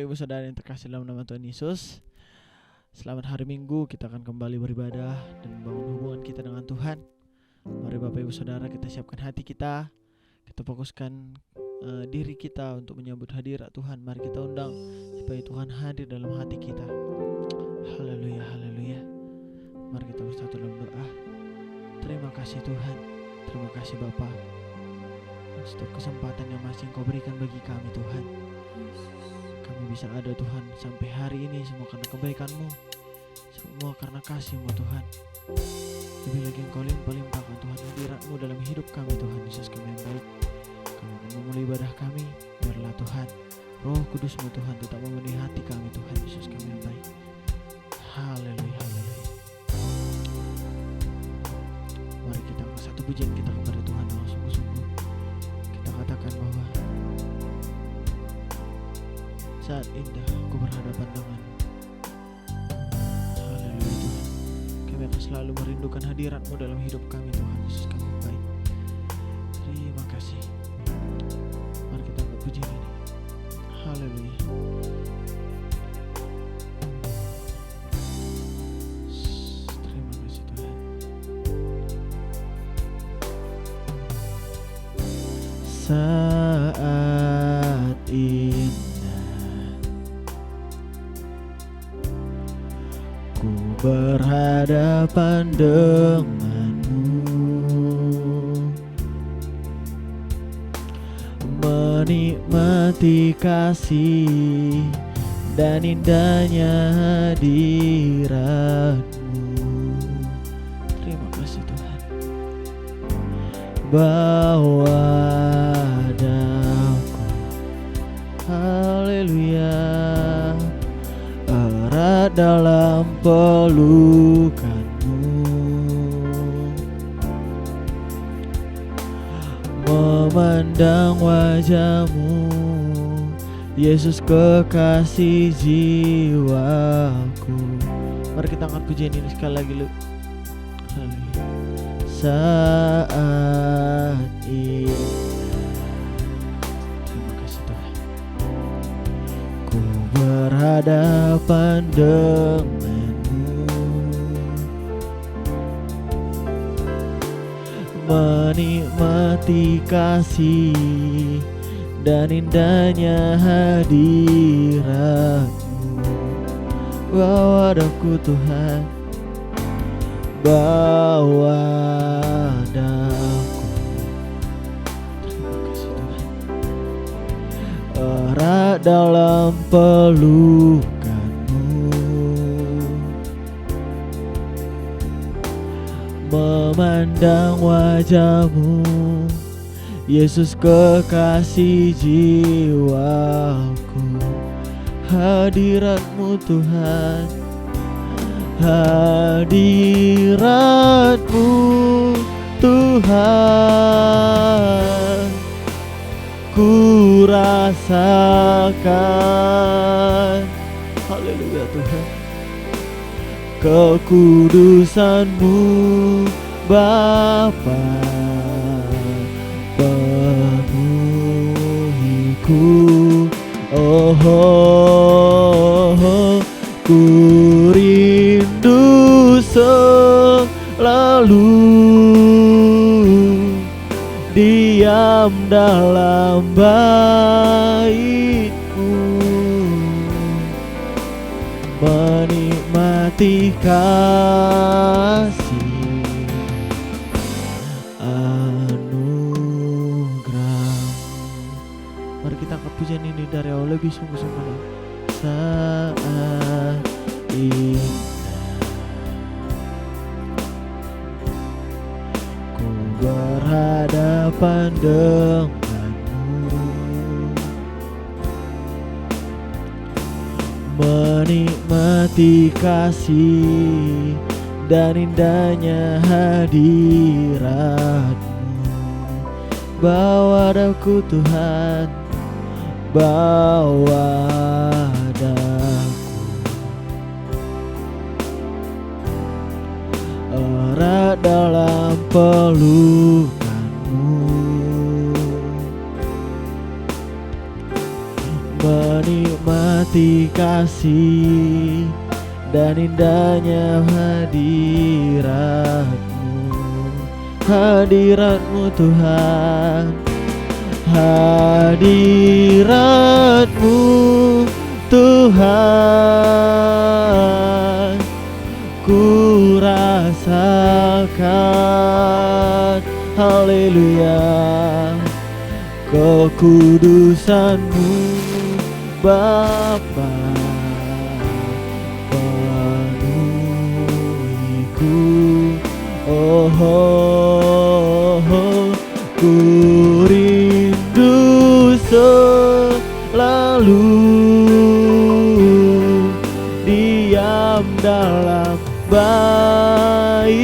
Ibu Saudara yang terkasih dalam nama Tuhan Yesus, selamat hari Minggu. Kita akan kembali beribadah dan membangun hubungan kita dengan Tuhan. Mari Bapak Ibu Saudara, kita siapkan hati kita fokuskan diri kita untuk menyambut hadirat Tuhan. Mari kita undang supaya Tuhan hadir dalam hati kita. Haleluya, haleluya. Mari kita bersatu dalam doa. Terima kasih Tuhan, terima kasih Bapa, setiap kesempatan yang masih Engkau berikan bagi kami Tuhan. Kami bisa ada Tuhan sampai hari ini semua karena kebaikan-Mu, semua karena kasih-Mu Tuhan. Lebih lagi Engkau limpah-limpahkan Tuhan hadirat-Mu dalam hidup kami Tuhan Yesus kami yang baik. Kami akan memulai ibadah kami, biarlah Tuhan Roh Kudus-Mu Tuhan tetap memenuhi hati kami Tuhan Yesus kami yang baik. Haleluya, haleluya. Mari kita angkat satu pujian kita kepada Tuhan dengan sungguh-sungguh. Kita katakan bahwa saat indah aku berhadapan dengan haleluya Tuhan. Kami akan selalu merindukan hadirat-Mu dalam hidup kami Tuhan Yesus kami yang baik. Terima kasih. Mari kita angkat pujian ini. Haleluya. Terima kasih Tuhan. Saat indah ku berhadapan denganmu, menikmati kasih dan indahnya hadirat-Mu. Terima kasih Tuhan. Bawa daku, haleluya, erat dalam pelukan-Mu, memandang wajah-Mu, Yesus kekasih jiwaku. Mari kita angkat pujian ini sekali lagi lu. Haleluya. Saat ini terima kasih Tuhan, ku berhadapan denganmu, menikmati kasih dan indahnya hadirat-Mu. Bawa daku Tuhan, bawa daku. Terima kasih Tuhan. Erat dalam pelukan-Mu, memandang wajah-Mu, Yesus kekasih jiwaku. Hadirat-Mu Tuhan, hadirat-Mu Tuhan, ku rasakan, haleluya Tuhan, kekudusan-Mu Bapa, penuhiku, oh, oh, oh, ku rindu selalu diam dalam bait-Mu, menikmati kasih anugerah. Mari kita angkat pujian ini dari awal lebih sungguh-sungguh. Saat indah ku berhadapan denganmu, menikmati kasih dan indahnya hadirat-Mu. Bawa daku Tuhan, bawa daku, erat dalam pelukan-Mu, menikmati menikmati kasih dan indahnya hadirat-Mu Tuhan, hadirat-Mu Tuhan, ku rasakan, haleluya, kekudusan-Mu Bapa, penuhiku, oh, oh, oh, ku rindu selalu diam dalam bait-Mu,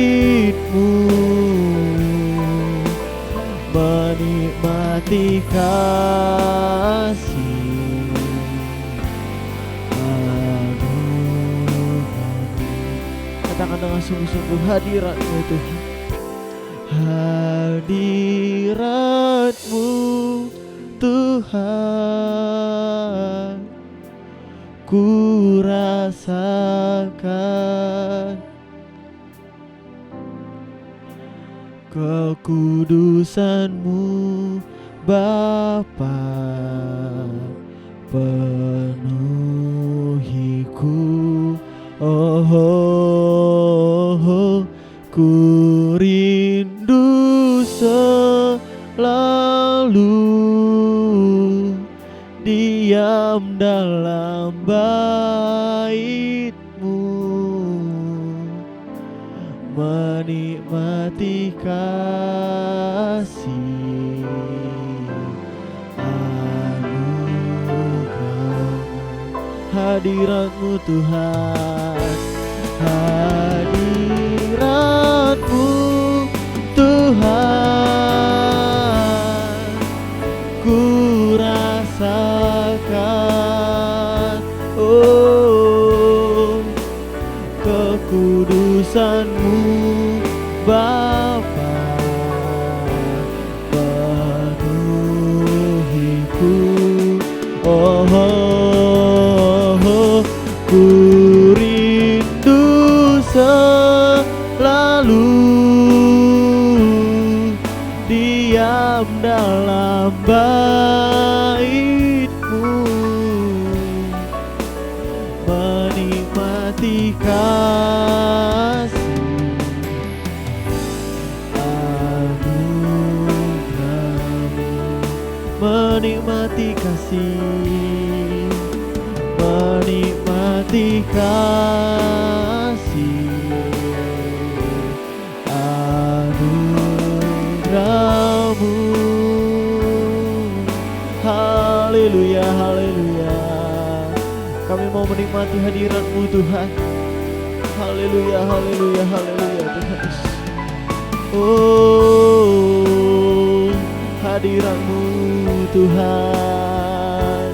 menikmati kasih anugerah-Mu. Katakan dengan sungguh-sungguh, hadirat-Mu Tuhan, hadirat-Mu Tuhan, ku rasakan kekudusan-Mu Bapa, penuhiku, oh, oh, oh, ku rindu selalu diam dalam bait-Mu, menikmati kasih anugerah-Mu. Hadirat-Mu Tuhan, hadirat-Mu Tuhan, ku rasakan, oh, kekudusan-Mu Bapa, penuhiku, oh, oh, oh, ku rindu selalu diam dalam bait-Mu, menikmati kasih anugerah-Mu, menikmati kasih, menikmati kasih anugerah-Mu. Haleluya, haleluya, kami mau menikmati hadirat-Mu Tuhan. Haleluya, haleluya, haleluya Tuhan Yesus. Oh, hadirat-Mu Tuhan,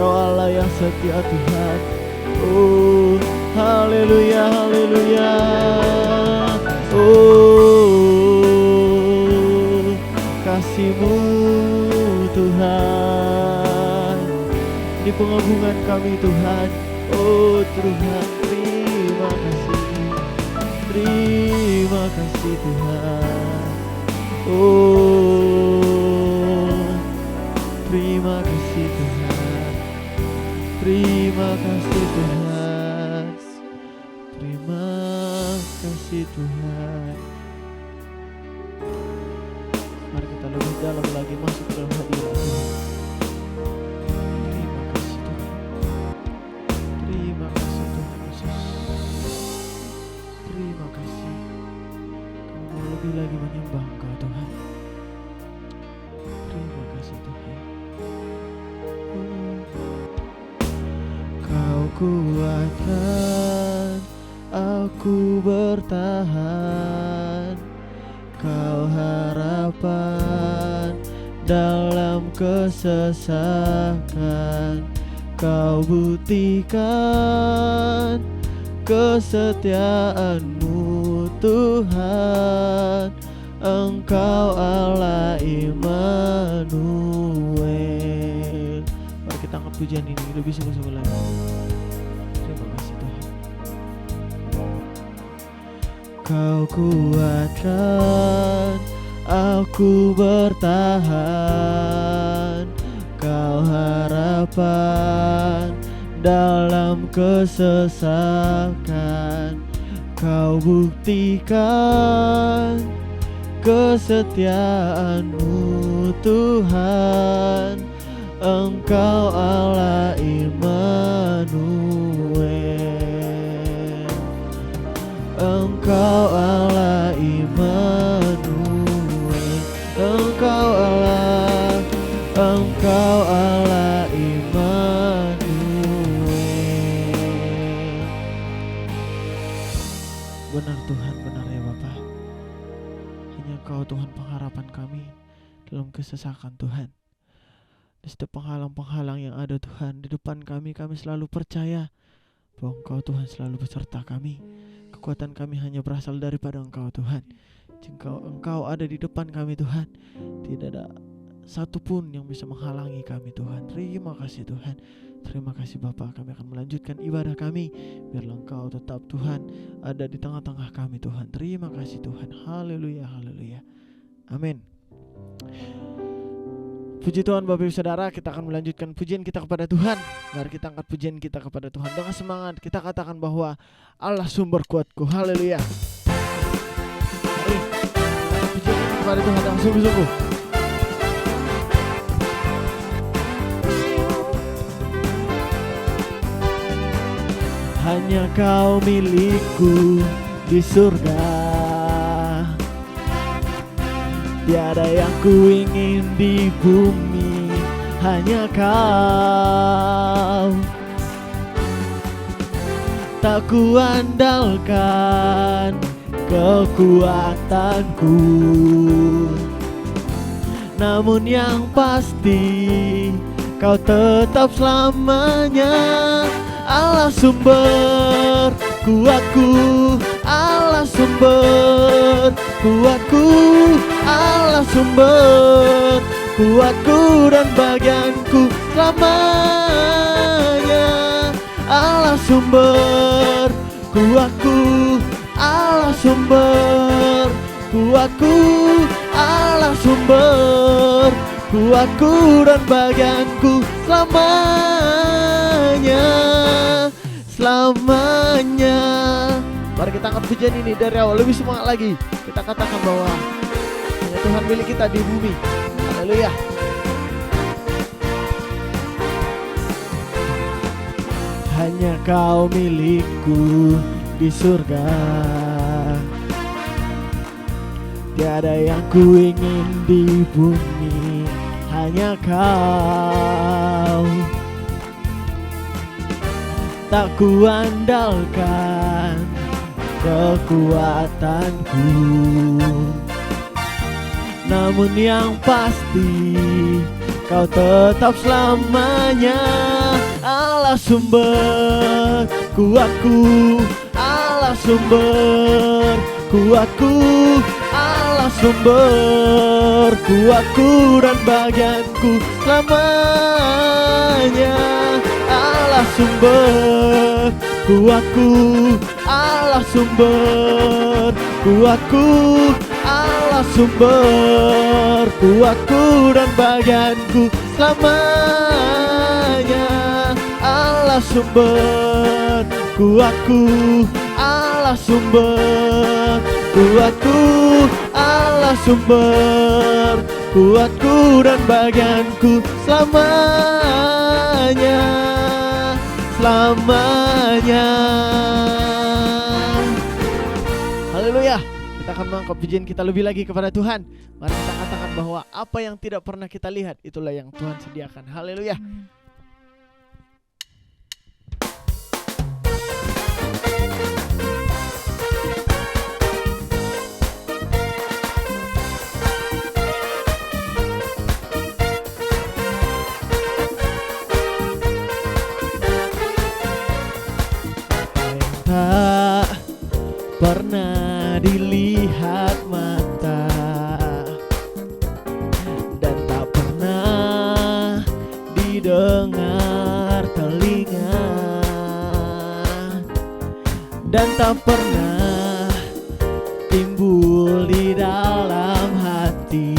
Kau Allah yang setia Tuhan. Oh, haleluya, haleluya. Oh, kasih-Mu Tuhan di pengagungan kami Tuhan. Oh Tuhan, terima kasih Tuhan. Oh, terima kasih Tuhan, terima kasih Tuhan, terima kasih Tuhan. Mari kita lebih dalam lagi masuk ke dalam hadirat Tuhan. Terima kasih Tuhan, terima kasih Tuhan Yesus, terima kasih. Kami mau lebih lagi menyembah Engkau Tuhan. Terima kasih Tuhan. Kau kuatkan aku bertahan, Kau harapan dalam kesesakan, Kau buktikan kesetiaan-Mu Tuhan. Engkau Allah Immanuel. Mari kita angkat pujian ini lebih sungguh-sungguh lagi. Terima kasih Tuhan. Kau kuatkan aku bertahan, Kau harapan dalam kesesakan. Kau buktikan kesetiaan-Mu Tuhan, Engkau Allah Immanuel, Engkau Allah Immanuel, Engkau Allah, Engkau Allah Immanuel. Benar Tuhan, benar ya Bapa. Hanya Engkau Tuhan pengharapan kami dalam kesesakan Tuhan. Di setiap penghalang-penghalang yang ada Tuhan di depan kami selalu percaya bahwa Engkau Tuhan selalu beserta kami. Kekuatan kami hanya berasal daripada Engkau Tuhan. Jika Engkau ada di depan kami Tuhan, tidak ada satupun yang bisa menghalangi kami Tuhan. Terima kasih Tuhan. Terima kasih Bapa. Kami akan melanjutkan ibadah kami. Biarlah Engkau tetap Tuhan ada di tengah-tengah kami Tuhan. Terima kasih Tuhan. Haleluya, haleluya. Amin. Puji Tuhan Bapak Ibu Saudara, kita akan melanjutkan pujian kita kepada Tuhan. Mari kita angkat pujian kita kepada Tuhan dengan semangat. Kita katakan bahwa Allah sumber kuatku. Haleluya. Mari pujian kita kepada Tuhan dengan sungguh-sungguh. Hanya Kau milikku di surga, tiada yang ku ingin di bumi, hanya Kau. Tak ku andalkan kekuatanku, namun yang pasti Kau tetap selamanya Allah sumber kuatku, Allah sumber kuatku, Allah sumber kuatku dan bagianku selamanya. Allah sumber kuatku, Allah sumber kuatku, Allah sumber kuatku dan bagianku selamanya, selamanya. Mari kita angkat pujian ini dari awal, lebih semangat lagi. Kita katakan bahwa hanya Tuhan milik kita di bumi. Haleluya. Hanya Kau milikku di surga, tiada yang ku ingin di bumi, hanya Kau. Tak ku andalkan kekuatanku, namun yang pasti Kau tetap selamanya. Allah sumber kuatku, Allah sumber kuatku, Allah sumber kuatku dan bagianku selamanya. Allah sumber kuatku, Allah sumber kuatku, Allah sumber kuatku dan bagianku selamanya. Allah sumber kuatku, Allah sumber kuatku, Allah sumber kuatku dan bagianku selamanya, selamanya. Haleluya. Kita akan mengangkat pujian kita lebih lagi kepada Tuhan. Mari kita katakan bahwa apa yang tidak pernah kita lihat, itulah yang Tuhan sediakan. Haleluya. Tak pernah dilihat mata dan tak pernah didengar dan tak pernah timbul di dalam hati.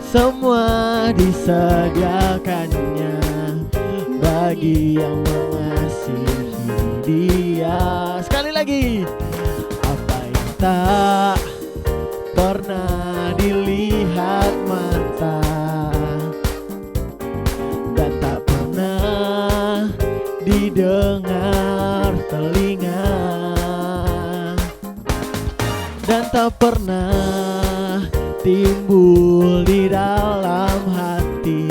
Semua disediakannya bagi yang mengasihi Dia. Sekali lagi, apa yang tak pernah dilihat mata dan tak pernah didengar telinga dan tak pernah timbul di dalam hati.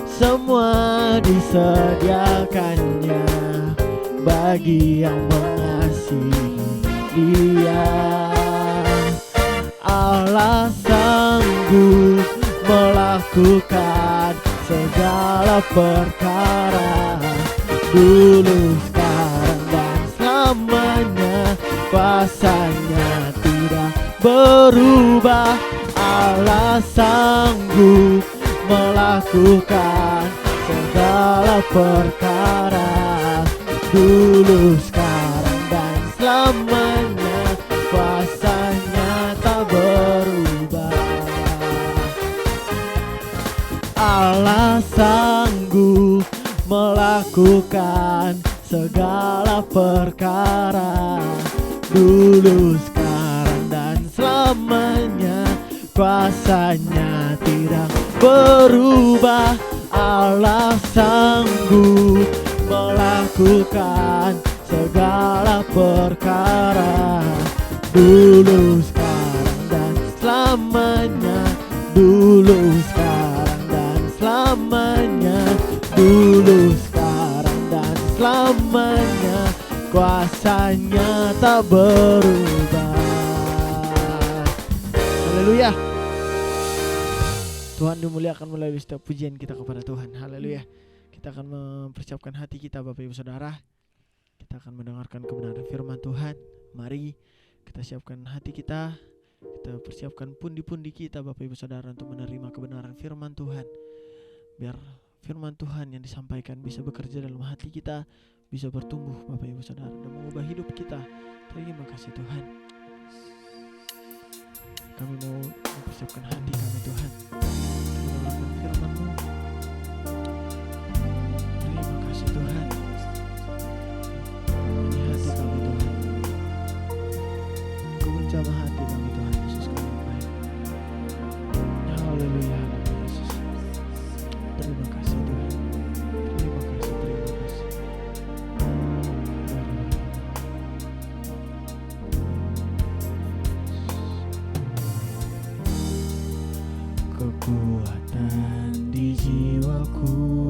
Semua disediakannya bagi yang mengasihi Dia. Allah sanggup melakukan segala perkara, dulu, sekarang, dan selamanya. Kuasanya tidak berubah. Allah sanggup melakukan segala perkara, dulu, sekarang, dan selamanya. Kuasanya tak berubah. Allah sanggup melakukan segala perkara, dulu, sekarang, dan selamanya. Kuasanya tidak berubah. Allah sanggup melakukan segala perkara, dulu, sekarang, dan selamanya. Dulu, sekarang, dan selamanya. Dulu, sekarang, dan selamanya. Kuasanya tak berubah. Haleluya. Tuhan dimuliakan melalui setiap pujian kita kepada Tuhan. Haleluya. Kita akan mempersiapkan hati kita, Bapak Ibu Saudara. Kita akan mendengarkan kebenaran firman Tuhan. Mari kita siapkan hati kita. Kita persiapkan pundi-pundi kita, Bapak Ibu Saudara, untuk menerima kebenaran firman Tuhan. Biar firman Tuhan yang disampaikan bisa bekerja dalam hati kita, bisa bertumbuh, Bapak Ibu Saudara, dan mengubah hidup kita. Terima kasih Tuhan. Kami mau mempersiapkan hati kami, Tuhan, mendengarkan firman-Mu. Terima kasih Tuhan. Ini hati kami, Tuhan. Kau menjamah hati kami, Tuhan Yesus, kami baik. Haleluya, Yesus. Terima kasih Tuhan. Terima kasih, terima kasih. Kekuatan di jiwaku,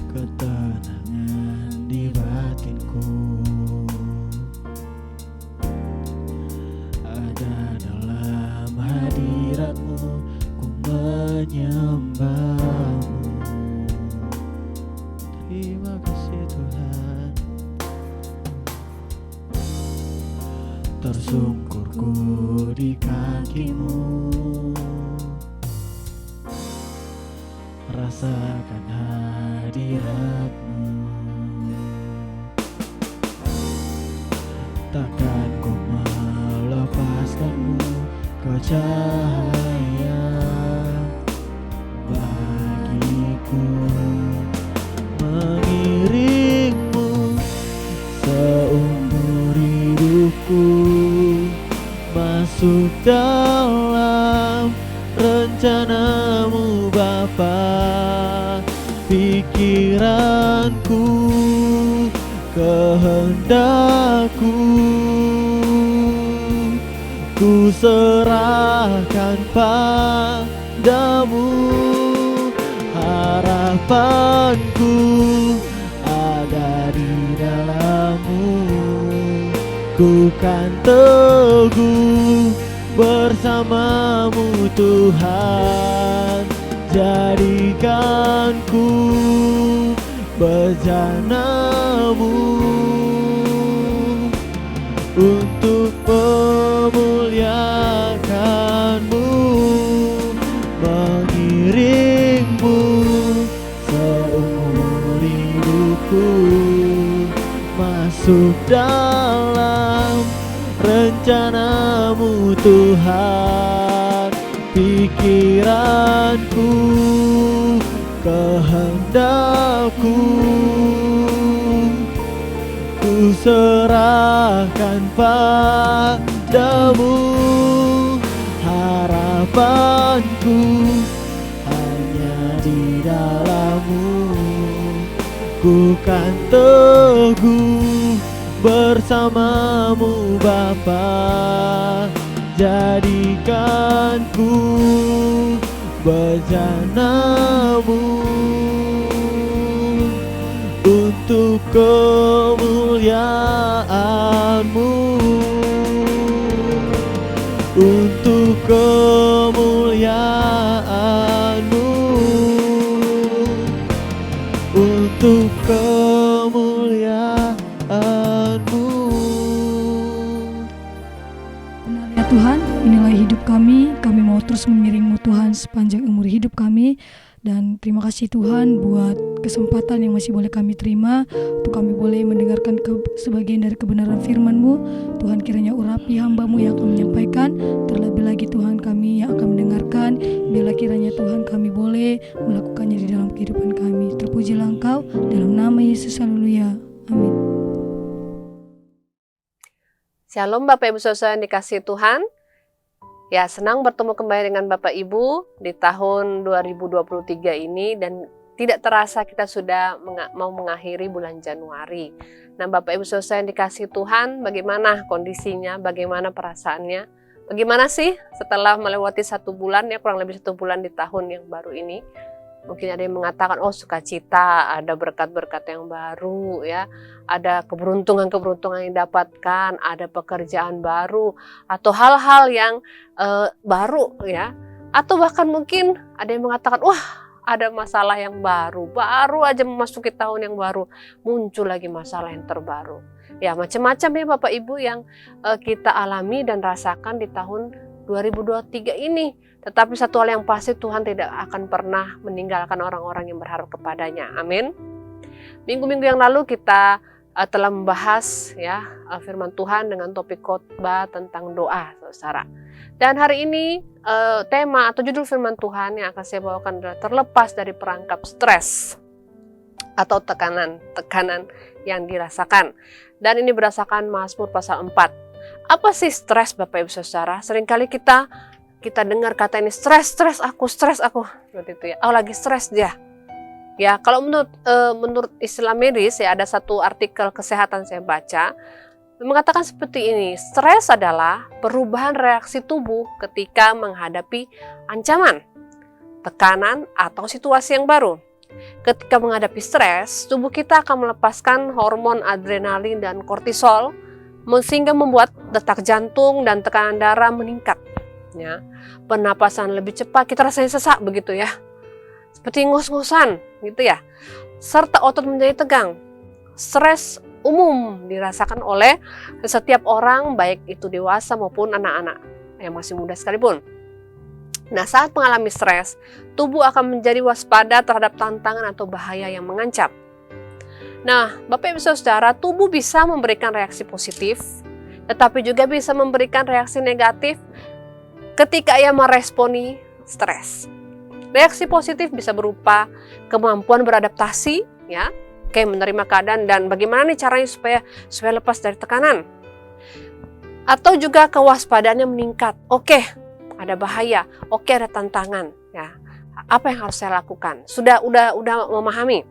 ketenangan di batinku, ada dalam hadirat-Mu, ku menyembah-Mu. Terima kasih Tuhan. Tersungkurku di kaki-Mu, rasakan hadirat-Mu. Takkan ku melepaskan-Mu, Kau cahaya bagiku. Mengiring-Mu seumur hidupku, masuk dalam rencana-Mu Bapa. Pikiranku, kehendakku, ku serahkan padamu. Harapanku ada di dalam-Mu, ku kan teguh bersama-Mu Tuhan. Jadikanku bejana-Mu untuk memuliakan-Mu, mengiring-Mu seumur hidupku. masuk dalam rencanamu Tuhan. Pikiranku, kehendakku, ku serahkan padamu. Harapanku hanya di dalam-Mu. Ku kan teguh bersama-Mu Bapa. Jadikanku bejana-Mu untuk kemuliaan-Mu, untuk kemuliaan-Mu, untuk kemuliaan-Mu. Benar ya Tuhan, inilah hidup kami mau terus mengiring-Mu Tuhan sepanjang umur hidup kami. Dan terima kasih Tuhan buat kesempatan yang masih boleh kami terima untuk kami boleh mendengarkan sebagian dari kebenaran firman-Mu. Tuhan kiranya urapi hamba-Mu yang akan menyampaikan, terlebih lagi Tuhan kami yang akan mendengarkan. Bila kiranya Tuhan kami boleh melakukannya di dalam kehidupan kami. Terpujilah Engkau dalam nama Yesus, haleluya, amin. Shalom Bapak Ibu Saudara yang dikasihi Tuhan. Ya, senang bertemu kembali dengan Bapak Ibu di tahun 2023 ini, dan tidak terasa kita sudah mau mengakhiri bulan Januari. Nah, Bapak Ibu Saudara yang dikasihi Tuhan, bagaimana kondisinya, bagaimana perasaannya? Bagaimana sih setelah melewati 1 bulan, ya kurang lebih 1 bulan di tahun yang baru ini? Mungkin ada yang mengatakan, oh sukacita, ada berkat-berkat yang baru, ya, ada keberuntungan-keberuntungan yang didapatkan, ada pekerjaan baru, atau hal-hal yang baru, ya. Atau bahkan mungkin ada yang mengatakan, wah ada masalah yang baru aja memasuki tahun yang baru, muncul lagi masalah yang terbaru. Ya, macam-macam ya Bapak Ibu yang kita alami dan rasakan di tahun 2023 ini. Tetapi satu hal yang pasti, Tuhan tidak akan pernah meninggalkan orang-orang yang berharap kepadanya. Amin. Minggu-minggu yang lalu kita telah membahas ya firman Tuhan dengan topik khotbah tentang doa, saudara. Dan hari ini tema atau judul firman Tuhan yang akan saya bawakan adalah terlepas dari perangkap stres atau tekanan yang dirasakan. Dan ini berdasarkan Mazmur pasal 4. Apa sih stres Bapak Ibu Saudara? Seringkali kita dengar kata ini, stres aku, seperti itu ya. Oh, lagi stres dia. Ya, kalau menurut istilah medis ya, ada satu artikel kesehatan saya baca mengatakan seperti ini, stres adalah perubahan reaksi tubuh ketika menghadapi ancaman, tekanan atau situasi yang baru. Ketika menghadapi stres, tubuh kita akan melepaskan hormon adrenalin dan kortisol sehingga membuat detak jantung dan tekanan darah meningkat. Ya, pernapasan lebih cepat, kita rasanya sesak begitu ya, seperti ngos-ngosan gitu ya, serta otot menjadi tegang. Stres umum dirasakan oleh setiap orang, baik itu dewasa maupun anak-anak yang masih muda sekalipun. Nah, saat mengalami stres, tubuh akan menjadi waspada terhadap tantangan atau bahaya yang mengancam. Nah, Bapak Ibu Saudara, tubuh bisa memberikan reaksi positif, tetapi juga bisa memberikan reaksi negatif ketika ia meresponi stres. Reaksi positif bisa berupa kemampuan beradaptasi, ya, kayak menerima keadaan dan bagaimana nih caranya supaya lepas dari tekanan. Atau juga kewaspadaannya meningkat. Oke, ada bahaya. Oke, ada tantangan. Ya, apa yang harus saya lakukan? Udah memahami,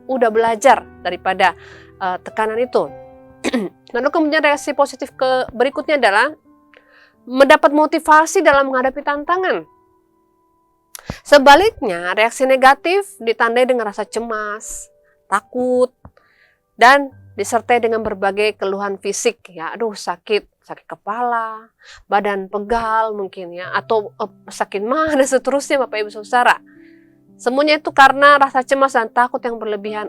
udah belajar daripada tekanan itu. Lalu kemudian reaksi positif berikutnya adalah mendapat motivasi dalam menghadapi tantangan. Sebaliknya, reaksi negatif ditandai dengan rasa cemas, takut, dan disertai dengan berbagai keluhan fisik, ya, sakit kepala, badan pegal mungkin ya, atau sakit mah dan seterusnya Bapak Ibu Saudara. Semuanya itu karena rasa cemas dan takut yang berlebihan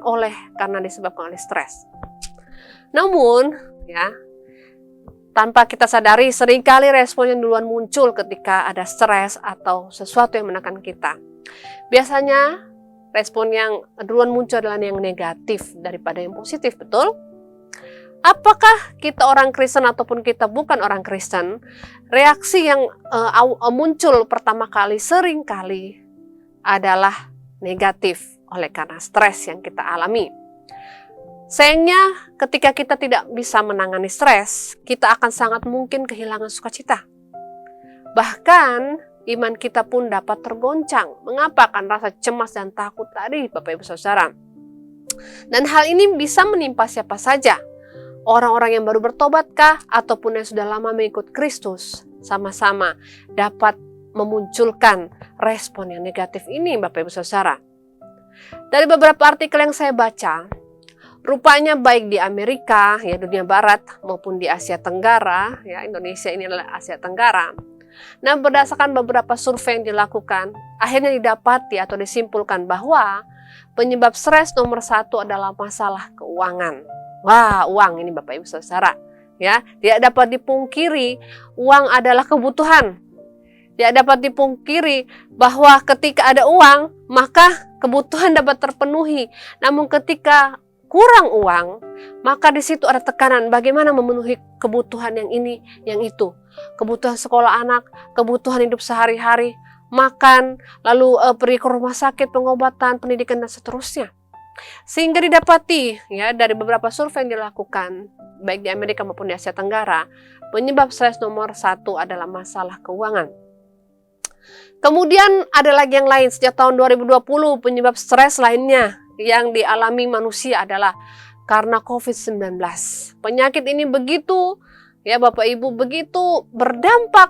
karena disebabkan oleh stres. Namun, ya, tanpa kita sadari, seringkali respon yang duluan muncul ketika ada stres atau sesuatu yang menekan kita. Biasanya respon yang duluan muncul adalah yang negatif daripada yang positif, betul? Apakah kita orang Kristen ataupun kita bukan orang Kristen, reaksi yang muncul pertama kali seringkali adalah negatif oleh karena stres yang kita alami. Sayangnya ketika kita tidak bisa menangani stres, kita akan sangat mungkin kehilangan sukacita. Bahkan iman kita pun dapat tergoncang. Mengapa? Kan rasa cemas dan takut tadi, Bapak Ibu Saudara. Dan hal ini bisa menimpa siapa saja. Orang-orang yang baru bertobatkah ataupun yang sudah lama mengikut Kristus, sama-sama dapat memunculkan respon yang negatif ini, Bapak Ibu Saudara. Dari beberapa artikel yang saya baca, rupanya baik di Amerika, ya dunia barat, maupun di Asia Tenggara, ya Indonesia ini adalah Asia Tenggara. Nah, berdasarkan beberapa survei yang dilakukan, akhirnya didapati atau disimpulkan bahwa penyebab stres nomor 1 adalah masalah keuangan. Wah, uang ini Bapak Ibu Saudara, ya tidak dapat dipungkiri, uang adalah kebutuhan. Tidak dapat dipungkiri bahwa ketika ada uang, maka kebutuhan dapat terpenuhi. Namun ketika kurang uang, maka di situ ada tekanan bagaimana memenuhi kebutuhan yang ini, yang itu. Kebutuhan sekolah anak, kebutuhan hidup sehari-hari, makan, lalu pergi ke rumah sakit, pengobatan, pendidikan, dan seterusnya. Sehingga didapati ya dari beberapa survei yang dilakukan, baik di Amerika maupun di Asia Tenggara, penyebab stres nomor 1 adalah masalah keuangan. Kemudian ada lagi yang lain, sejak tahun 2020 penyebab stres lainnya yang dialami manusia adalah karena COVID-19. Penyakit ini begitu, ya Bapak Ibu, begitu berdampak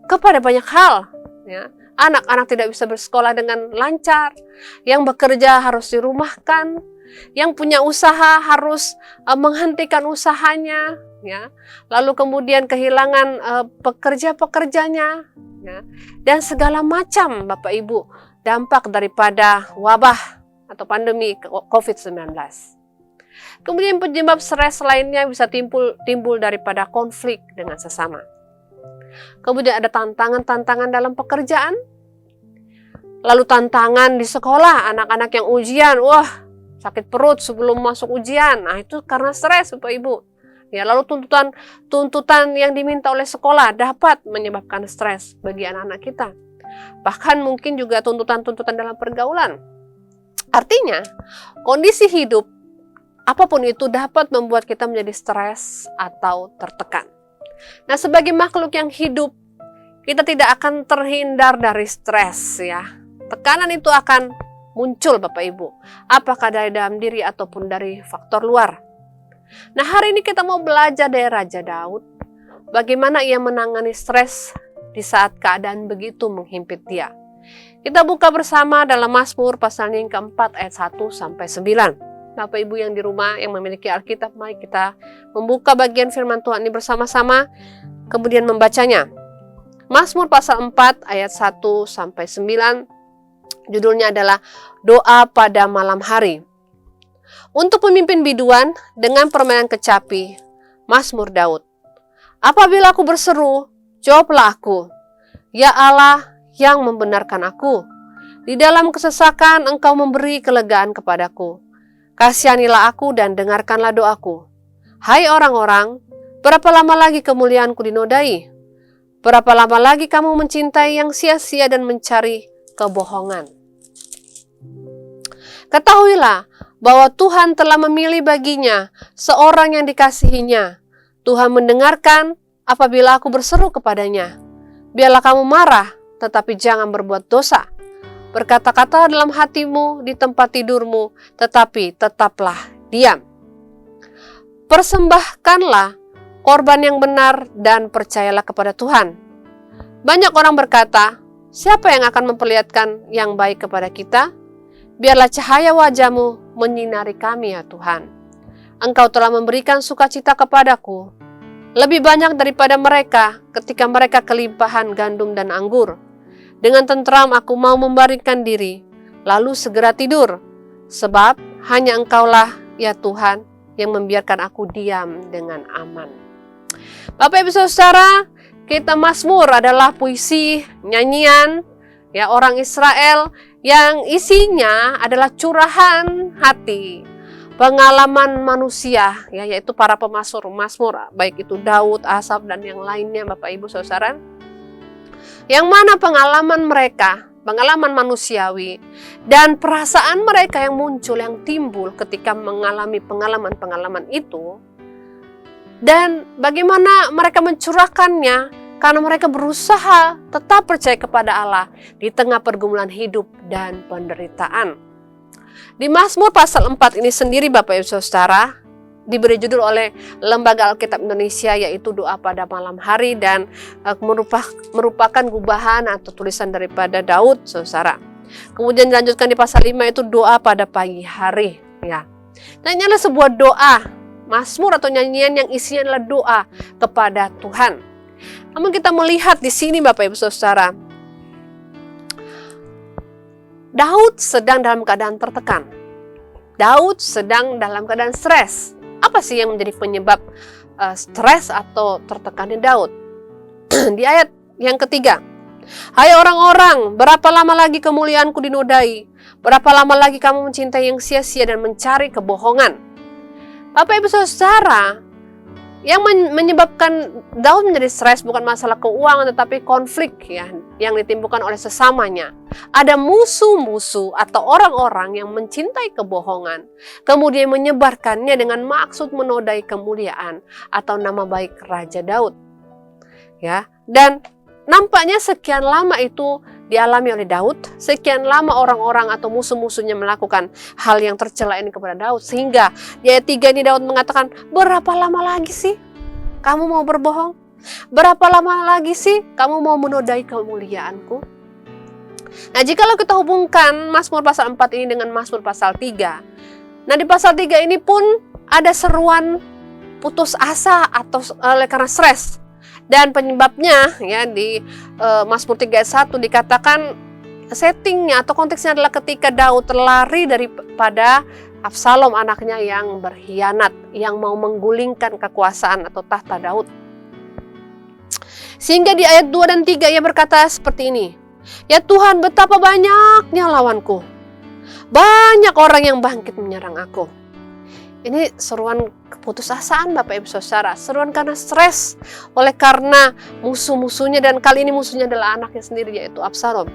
kepada banyak hal. Ya. Anak-anak tidak bisa bersekolah dengan lancar, yang bekerja harus dirumahkan, yang punya usaha harus menghentikan usahanya, ya. Lalu kemudian kehilangan pekerja-pekerjanya, ya. Dan segala macam Bapak Ibu dampak daripada wabah atau pandemi COVID-19. Kemudian penyebab stres lainnya bisa timbul daripada konflik dengan sesama. Kemudian ada tantangan-tantangan dalam pekerjaan. Lalu tantangan di sekolah, anak-anak yang ujian, wah sakit perut sebelum masuk ujian. Nah itu karena stres Bapak Ibu. Ya, lalu tuntutan yang diminta oleh sekolah dapat menyebabkan stres bagi anak-anak kita. Bahkan mungkin juga tuntutan-tuntutan dalam pergaulan. Artinya, kondisi hidup apapun itu dapat membuat kita menjadi stres atau tertekan. Nah, sebagai makhluk yang hidup, kita tidak akan terhindar dari stres ya. Tekanan itu akan muncul Bapak Ibu. Apakah dari dalam diri ataupun dari faktor luar. Nah, hari ini kita mau belajar dari Raja Daud. Bagaimana ia menangani stres di saat keadaan begitu menghimpit dia. Kita buka bersama dalam Mazmur pasal yang keempat ayat 1-9. Bapak Ibu yang di rumah yang memiliki Alkitab, mari kita membuka bagian firman Tuhan ini bersama-sama, kemudian membacanya. Mazmur pasal 4 ayat 1-9, judulnya adalah Doa pada Malam Hari. Untuk pemimpin biduan dengan permainan kecapi, Mazmur Daud. Apabila aku berseru, jawablah aku. Ya Allah yang membenarkan aku. Di dalam kesesakan Engkau memberi kelegaan kepadaku. Kasihanilah aku dan dengarkanlah doaku. Hai orang-orang, berapa lama lagi kemuliaanku dinodai? Berapa lama lagi kamu mencintai yang sia-sia dan mencari kebohongan? Ketahuilah bahwa Tuhan telah memilih baginya seorang yang dikasihinya. Tuhan mendengarkan apabila aku berseru kepadanya. Biarlah kamu marah, tetapi jangan berbuat dosa. Berkata-kata dalam hatimu di tempat tidurmu, tetapi tetaplah diam. Persembahkanlah korban yang benar dan percayalah kepada Tuhan. Banyak orang berkata, siapa yang akan memperlihatkan yang baik kepada kita? Biarlah cahaya wajah-Mu menyinari kami ya Tuhan. Engkau telah memberikan sukacita kepadaku, lebih banyak daripada mereka ketika mereka kelimpahan gandum dan anggur. Dengan tentram aku mau membaringkan diri, lalu segera tidur. Sebab hanya Engkaulah ya Tuhan yang membiarkan aku diam dengan aman. Bapak Ibu Saudara, kita Mazmur adalah puisi, nyanyian ya orang Israel yang isinya adalah curahan hati, pengalaman manusia, ya, yaitu para Mazmur, baik itu Daud, Asaf, dan yang lainnya, Bapak Ibu Saudara. Yang mana pengalaman mereka, pengalaman manusiawi, dan perasaan mereka yang muncul, yang timbul ketika mengalami pengalaman-pengalaman itu, dan bagaimana mereka mencurahkannya, karena mereka berusaha tetap percaya kepada Allah di tengah pergumulan hidup dan penderitaan. Di Mazmur pasal 4 ini sendiri, Bapak Ibu Saudara, diberi judul oleh Lembaga Alkitab Indonesia, yaitu doa pada malam hari, dan merupakan gubahan atau tulisan daripada Daud, Saudara. Kemudian dilanjutkan di pasal 5 itu doa pada pagi hari, ya. Dan ini adalah sebuah doa, Mazmur atau nyanyian yang isinya adalah doa kepada Tuhan. Namun kita melihat di sini, Bapak Ibu Saudara, Daud sedang dalam keadaan tertekan. Daud sedang dalam keadaan stres. Apa sih yang menjadi penyebab stres atau tertekannya Daud? Di ayat yang ketiga, hai orang-orang, berapa lama lagi kemuliaanku dinodai? Berapa lama lagi kamu mencintai yang sia-sia dan mencari kebohongan? Bapak Ibu Saudara, yang menyebabkan Daud menjadi stres bukan masalah keuangan, tetapi konflik, ya, yang ditimbulkan oleh sesamanya. Ada musuh-musuh atau orang-orang yang mencintai kebohongan, kemudian menyebarkannya dengan maksud menodai kemuliaan atau nama baik Raja Daud. Ya, dan nampaknya sekian lama itu dialami oleh Daud, sekian lama orang-orang atau musuh-musuhnya melakukan hal yang tercela ini kepada Daud, sehingga di ayat 3 ini Daud mengatakan, berapa lama lagi sih kamu mau berbohong? Berapa lama lagi sih kamu mau menodai kemuliaanku? Nah, jikalau kita hubungkan Mazmur pasal 4 ini dengan Mazmur pasal 3, nah di pasal 3 ini pun ada seruan putus asa atau oleh karena stres. Dan penyebabnya, ya, di Mazmur 3 ayat 1 dikatakan settingnya atau konteksnya adalah ketika Daud terlari daripada Absalom, anaknya yang berkhianat, yang mau menggulingkan kekuasaan atau tahta Daud. Sehingga di ayat 2 dan 3 ia berkata seperti ini, ya Tuhan, betapa banyaknya lawanku, banyak orang yang bangkit menyerang aku. Ini seruan keputusasaan, Bapak Ibu Saudara, seruan karena stres oleh karena musuh-musuhnya, dan kali ini musuhnya adalah anaknya sendiri, yaitu Absalom.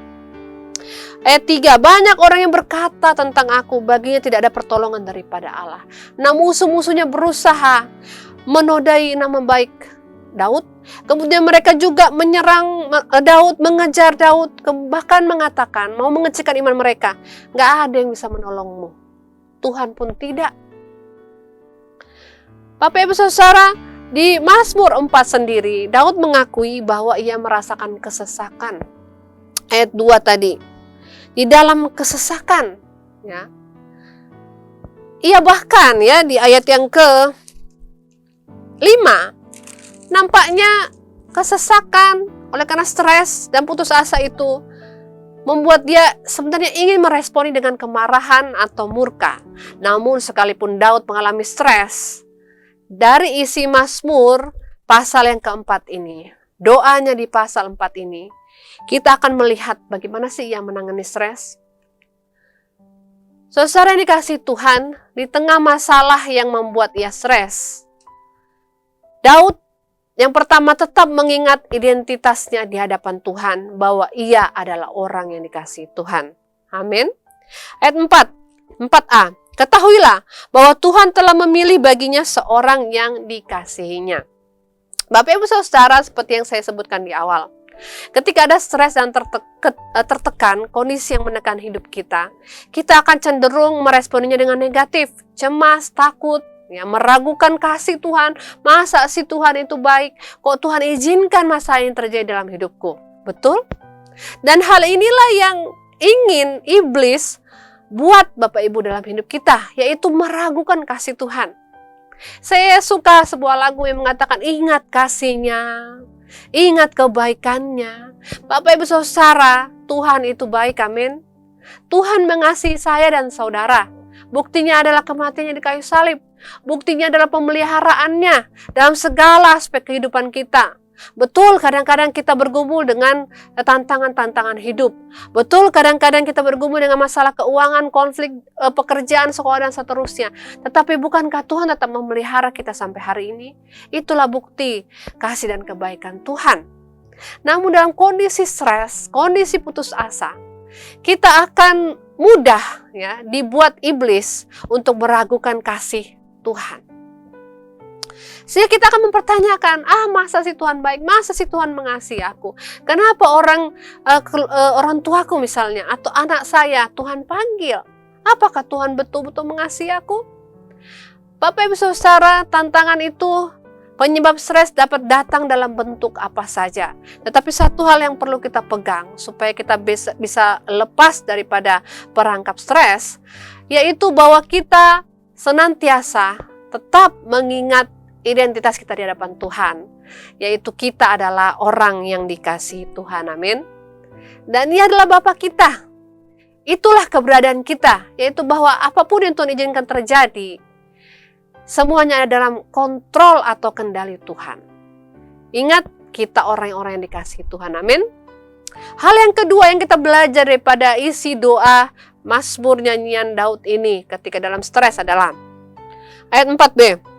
Ayat 3, banyak orang yang berkata tentang aku, baginya tidak ada pertolongan daripada Allah. Nah, musuh-musuhnya berusaha menodai nama baik Daud, kemudian mereka juga menyerang Daud, mengejar Daud, bahkan mengatakan mau mengecilkan iman mereka. Gak ada yang bisa menolongmu, Tuhan pun tidak. Bapak Ibu Saudara, di Mazmur 4 sendiri, Daud mengakui bahwa ia merasakan kesesakan. Ayat 2 tadi, di dalam kesesakan, ya. Ia bahkan, ya, di ayat yang ke-5, nampaknya kesesakan oleh karena stres dan putus asa itu membuat dia sebenarnya ingin meresponi dengan kemarahan atau murka. Namun sekalipun Daud mengalami stres, dari isi Mazmur pasal yang keempat ini, doanya di pasal 4 ini, kita akan melihat bagaimana sih ia menangani stres. Saudara yang dikasihi Tuhan, di tengah masalah yang membuat ia stres, Daud yang pertama tetap mengingat identitasnya di hadapan Tuhan, bahwa ia adalah orang yang dikasihi Tuhan. Amin. Ayat 4a, ketahuilah bahwa Tuhan telah memilih baginya seorang yang dikasihinya. Bapak Ibu Saudara, seperti yang saya sebutkan di awal, ketika ada stres dan tertekan, kondisi yang menekan hidup kita, kita akan cenderung meresponinya dengan negatif, cemas, takut, ya, meragukan kasih Tuhan. Masa sih Tuhan itu baik? Kok Tuhan izinkan masalah ini terjadi dalam hidupku? Betul? Dan hal inilah yang ingin iblis buat Bapak Ibu dalam hidup kita, yaitu meragukan kasih Tuhan. Saya suka sebuah lagu yang mengatakan, ingat kasihnya, ingat kebaikannya. Bapak Ibu Saudara, Tuhan itu baik, amin. Tuhan mengasihi saya dan saudara. Buktinya adalah kematiannya di kayu salib. Buktinya adalah pemeliharaannya dalam segala aspek kehidupan kita. Betul, kadang-kadang kita bergumul dengan tantangan-tantangan hidup. Betul, kadang-kadang kita bergumul dengan masalah keuangan, konflik pekerjaan, sekolah, dan seterusnya. Tetapi bukankah Tuhan tetap memelihara kita sampai hari ini? Itulah bukti kasih dan kebaikan Tuhan. Namun dalam kondisi stres, kondisi putus asa, kita akan mudah ya dibuat iblis untuk meragukan kasih Tuhan. Sehingga kita akan mempertanyakan, masa sih Tuhan baik, masa sih Tuhan mengasihi aku? Kenapa orang tuaku misalnya, atau anak saya Tuhan panggil? Apakah Tuhan betul-betul mengasihi aku? Bapak Ibu Saudara, tantangan itu, penyebab stres dapat datang dalam bentuk apa saja. Tetapi satu hal yang perlu kita pegang, supaya kita bisa lepas daripada perangkap stres, yaitu bahwa kita senantiasa tetap mengingat identitas kita di hadapan Tuhan, yaitu kita adalah orang yang dikasihi Tuhan, amin. Dan Ia adalah Bapa kita. Itulah keberadaan kita, yaitu bahwa apapun yang Tuhan izinkan terjadi, semuanya ada dalam kontrol atau kendali Tuhan. Ingat, kita orang-orang yang dikasihi Tuhan, amin. Hal yang kedua yang kita belajar daripada isi doa Mazmur nyanyian Daud ini ketika dalam stres adalah ayat 4b.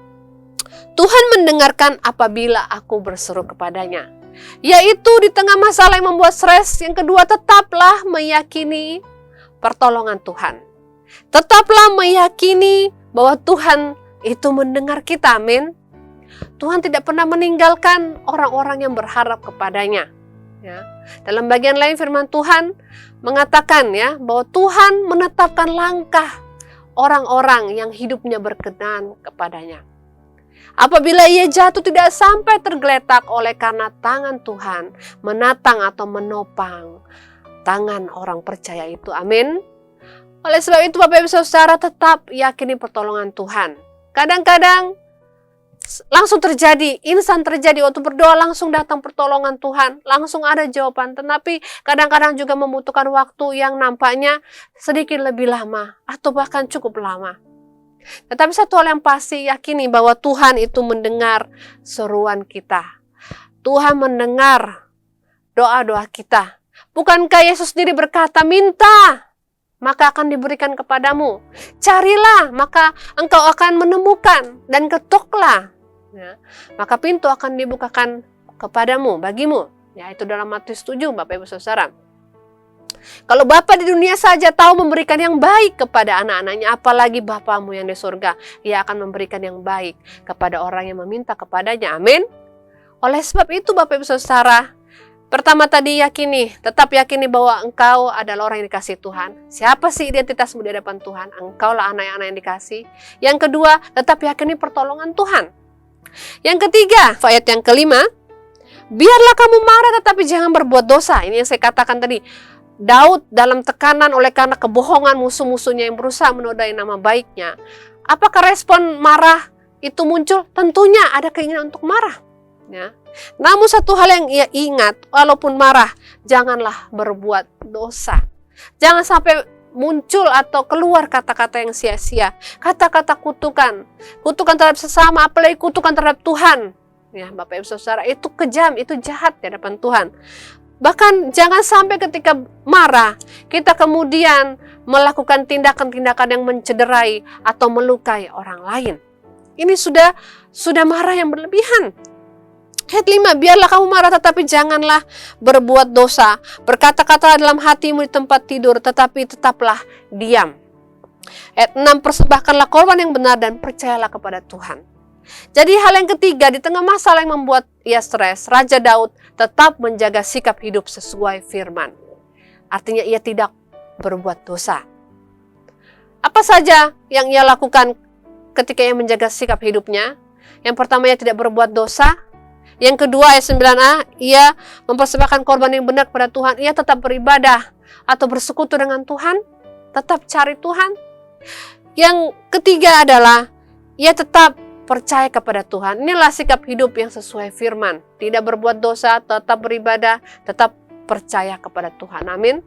Tuhan mendengarkan apabila aku berseru kepadanya. Yaitu di tengah masalah yang membuat stres, yang kedua tetaplah meyakini pertolongan Tuhan. Tetaplah meyakini bahwa Tuhan itu mendengar kita, amin. Tuhan tidak pernah meninggalkan orang-orang yang berharap kepadanya. Ya. Dalam bagian lain firman Tuhan mengatakan ya bahwa Tuhan menetapkan langkah orang-orang yang hidupnya berkenan kepadanya. Apabila ia jatuh tidak sampai tergeletak oleh karena tangan Tuhan menatang atau menopang tangan orang percaya itu. Amin. Oleh sebab itu Bapak Ibu Saudara tetap yakini pertolongan Tuhan. Kadang-kadang langsung terjadi, instan terjadi, waktu berdoa langsung datang pertolongan Tuhan, langsung ada jawaban. Tetapi kadang-kadang juga membutuhkan waktu yang nampaknya sedikit lebih lama atau bahkan cukup lama. Tetapi satu hal yang pasti, yakini bahwa Tuhan itu mendengar seruan kita. Tuhan mendengar doa-doa kita. Bukankah Yesus sendiri berkata, minta, maka akan diberikan kepadamu. Carilah, maka engkau akan menemukan. Dan ketoklah, ya, maka pintu akan dibukakan kepadamu, bagimu. Ya, itu dalam Matius 7, Bapak Ibu Saudara. Kalau Bapa di dunia saja tahu memberikan yang baik kepada anak-anaknya, apalagi Bapamu yang di surga, Ia akan memberikan yang baik kepada orang yang meminta kepadanya. Amin. Oleh sebab itu Bapak Ibu Saudara, pertama tadi tetap yakini bahwa engkau adalah orang yang dikasihi Tuhan. Siapa sih identitasmu di hadapan Tuhan? Engkaulah anak-anak yang dikasihi. Yang kedua, tetap yakini pertolongan Tuhan. Yang ketiga, ayat yang kelima, biarlah kamu marah tetapi jangan berbuat dosa. Ini yang saya katakan tadi. Daud dalam tekanan oleh karena kebohongan musuh-musuhnya yang berusaha menodai nama baiknya. Apakah respon marah itu muncul? Tentunya ada keinginan untuk marah. Ya. Namun satu hal yang ia ingat, walaupun marah, janganlah berbuat dosa. Jangan sampai muncul atau keluar kata-kata yang sia-sia. Kata-kata kutukan terhadap sesama, apalagi kutukan terhadap Tuhan. Ya, Bapak Ibu Saudara, itu kejam, itu jahat di hadapan Tuhan. Bahkan jangan sampai ketika marah, kita kemudian melakukan tindakan-tindakan yang mencederai atau melukai orang lain. Ini sudah marah yang berlebihan. Ayat 5, biarlah kamu marah tetapi janganlah berbuat dosa. Berkata-kata dalam hatimu di tempat tidur, tetapi tetaplah diam. Ayat 6, persembahkanlah korban yang benar dan percayalah kepada Tuhan. Jadi hal yang ketiga, di tengah masalah yang membuat ia stres, Raja Daud tetap menjaga sikap hidup sesuai firman. Artinya ia tidak berbuat dosa. Apa saja yang ia lakukan ketika ia menjaga sikap hidupnya? Yang pertama, ia tidak berbuat dosa. Yang kedua, ayat 9a, ia mempersembahkan korban yang benar kepada Tuhan. Ia tetap beribadah atau bersekutu dengan Tuhan, tetap cari Tuhan. Yang ketiga adalah ia tetap percaya kepada Tuhan. Inilah sikap hidup yang sesuai firman. Tidak berbuat dosa, tetap beribadah, tetap percaya kepada Tuhan. Amin.